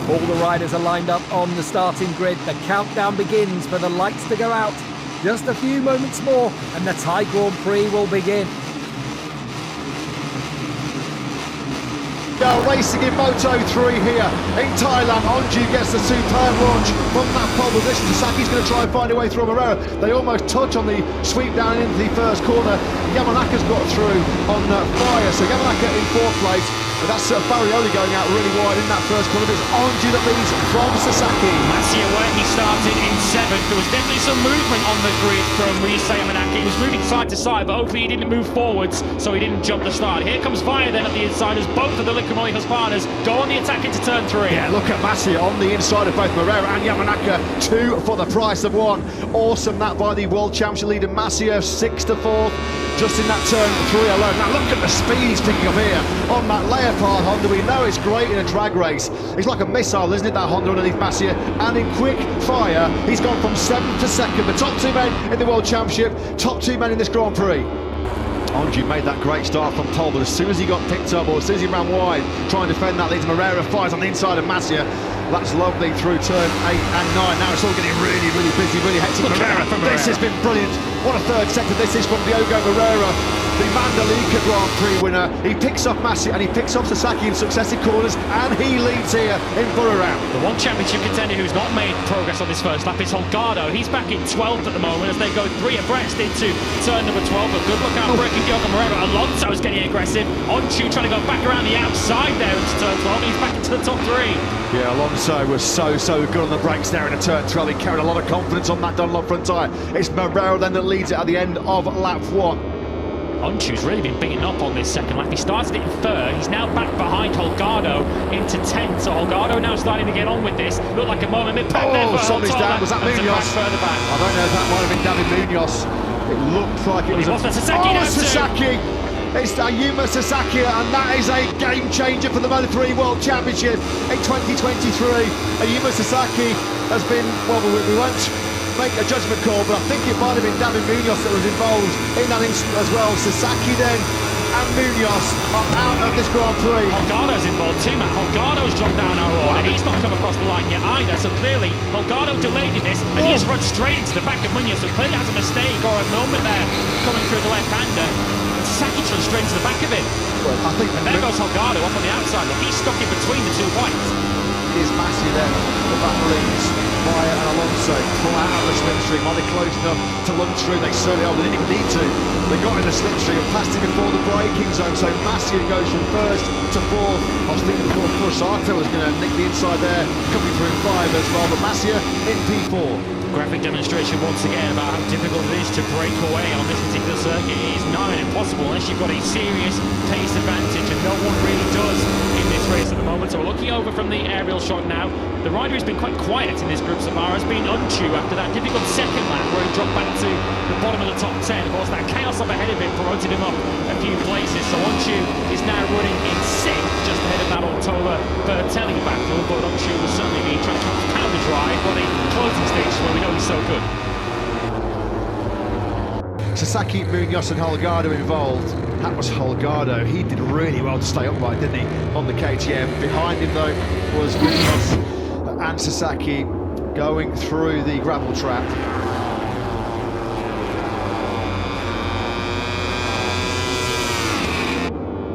All the riders are lined up on the starting grid. The countdown begins for the lights to go out. Just a few moments more and the Thai Grand Prix will begin. Racing in Moto3 here in Thailand. Onju gets the superb launch from that pole position. Sasaki's going to try and find a way through Morera. They almost touch on the sweep down into the first corner. Yamanaka's got through on fire, so Yamanaka in fourth place. But that's Farioli going out really wide in that first corner. It's Onju that leads from Sasaki. Masia, where he started in seventh, there was definitely some movement on the grid from Yamanaka. He was moving side to side, but hopefully he didn't move forwards, so he didn't jump the start. Here comes Fire then at the inside as both of the Likumoli Husqvarnas go on the attack into turn 3. Yeah, look at Masia on the inside of both Morera and Yamanaka. 2 for the price of 1. Awesome that by the World Championship leader Masia, 6 to 4th. Just in that turn 3 alone. Now look at the speed he's picking up here on that Leopard Honda. We know it's great in a drag race. It's like a missile, isn't it, that Honda underneath Masia? And in quick fire, he's gone from 7th to 2nd. The top 2 men in the World Championship, top 2 men in this Grand Prix. Onju made that great start from pole, but as soon as he got picked up, or as soon as he ran wide, trying to defend that, leads Morera, fires on the inside of Masia. That's lovely through turn 8 and 9. Now it's all getting really, really busy, really hectic. Morera, this has been brilliant. What a third sector this is from Diogo Morera, the Mandalika Grand Prix winner. He picks off Masia and he picks off Sasaki in successive corners, and he leads here in Buriram. The one championship contender who's not made progress on this first lap is Holgado. He's back in 12th at the moment as they go 3 abreast into turn number 12. But good look out breaking Diogo Morera. Alonso is getting aggressive. Onju trying to go back around the outside there into turn 12. He's back into the top 3. Yeah, Alonso was so good on the brakes there in a turn 12. He carried a lot of confidence on that Dunlop front tyre. It's Morera then that leads it at the end of lap 1. Onju's really been beaten up on this second lap. He started it in 3rd. He's now back behind Holgado into 10th. So Holgado now starting to get on with this. Looked like a moment mid-pack there for somebody's down. Was that Munoz? Further back. I don't know if that might have been David Munoz. It looked like it was Sasaki. Sasaki. It's Ayumu Sasaki, and that is a game changer for the Moto3 World Championship in 2023. Ayumu Sasaki has been, well, we won't make a judgment call, but I think it might have been David Munoz that was involved in that incident as well. Sasaki then and Munoz are out of this Grand Prix. Holgado's involved too, Matt. Holgado's dropped down our order. He's not come across the line yet either, so clearly Holgado delayed in this, and he's run straight into the back of Munoz, so clearly has a mistake or a moment there coming through the left-hander. Saki's run straight into the back of it. Well, I think and there goes Holgado up on the outside. Look, he's stuck in between the 2 whites. Is Masia then the back leads Fire and Alonso pull out of the slipstream. Are they close enough to lunge through? They certainly are. They didn't even need to. They got in the slipstream and passed it before the braking zone. So Masia goes from 1st to 4th. I was thinking before Fursato was going to nick the inside there, coming through in 5 as well. But Masia in P4. Graphic demonstration once again about how difficult it is to break away on this particular circuit. It is nigh on impossible unless you've got a serious pace advantage, and no one really does in this race at the moment. So we're looking over from the aerial shot now. The rider who's been quite quiet in this group so far has been Onju after that difficult second lap where he dropped back to the bottom of the top 10. Of course, that chaos up ahead of him promoted him up a few places. So Onju is now running in 6th, just ahead of that Oktober Bertelli battle. But Onju will certainly be trying to pound the drive for the closing stage where we know he's so good. Sasaki, Munoz and Holgado involved. That was Holgado. He did really well to stay upright, didn't he, on the KTM. Behind him, though, was Munoz and Sasaki going through the gravel trap.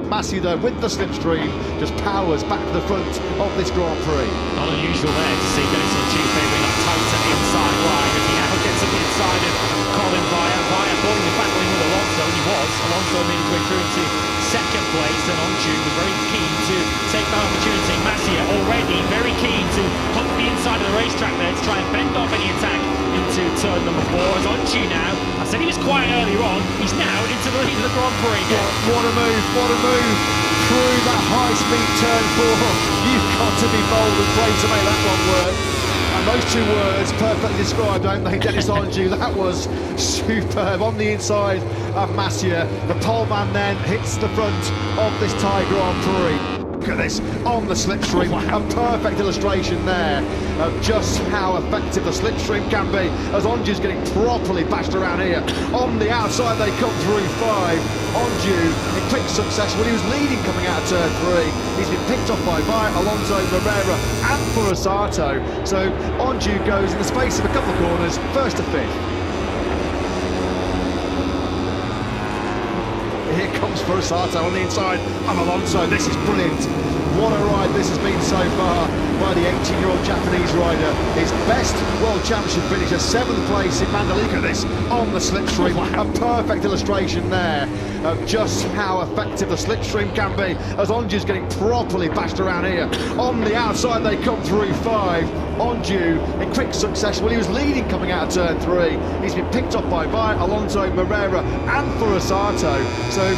Masia, though, with the slipstream, just powers back to the front of this Grand Prix. Not unusual there to see Denison Tuesday being up tighter inside wide as he now gets up the inside of Colin Vaya. Vaya thought he was battling with Alonso, and he was. Alonso made his way through into 2nd place, and Onju was very keen to take that opportunity. Masia already very keen to hunt the inside of the racetrack there to try and bend off any attack into turn number 4. As Onju now, I said he was quiet earlier on, he's now into the lead of the Grand Prix. What a move through that high-speed turn 4. You've got to be bold and brave to make that one work. And those 2 words perfectly described, don't they, Dennis Onju? That was superb on the inside of Masia. The poleman then hits the front of this Thai Grand Prix. Look at this on the slipstream. A perfect illustration there of just how effective the slipstream can be, as Onju's getting properly bashed around here. On the outside they come through 5. Onju in quick succession when he was leading coming out of turn 3. He's been picked off by Alonso, Barrera and Furusato. So Onju goes in the space of a couple of corners, first to fifth. Here comes Furusato on the inside of Alonso. This is brilliant. What a ride this has been so far by the 18-year-old Japanese rider. His best World Championship finish, a 7th place in Mandalika. This on the slipstream. Wow. A perfect illustration there of just how effective the slipstream can be as Onju's getting properly bashed around here. On the outside they come through 5. Onju in quick succession when he was leading coming out of turn 3. He's been picked off by Alonso, Barrera and Furusato. So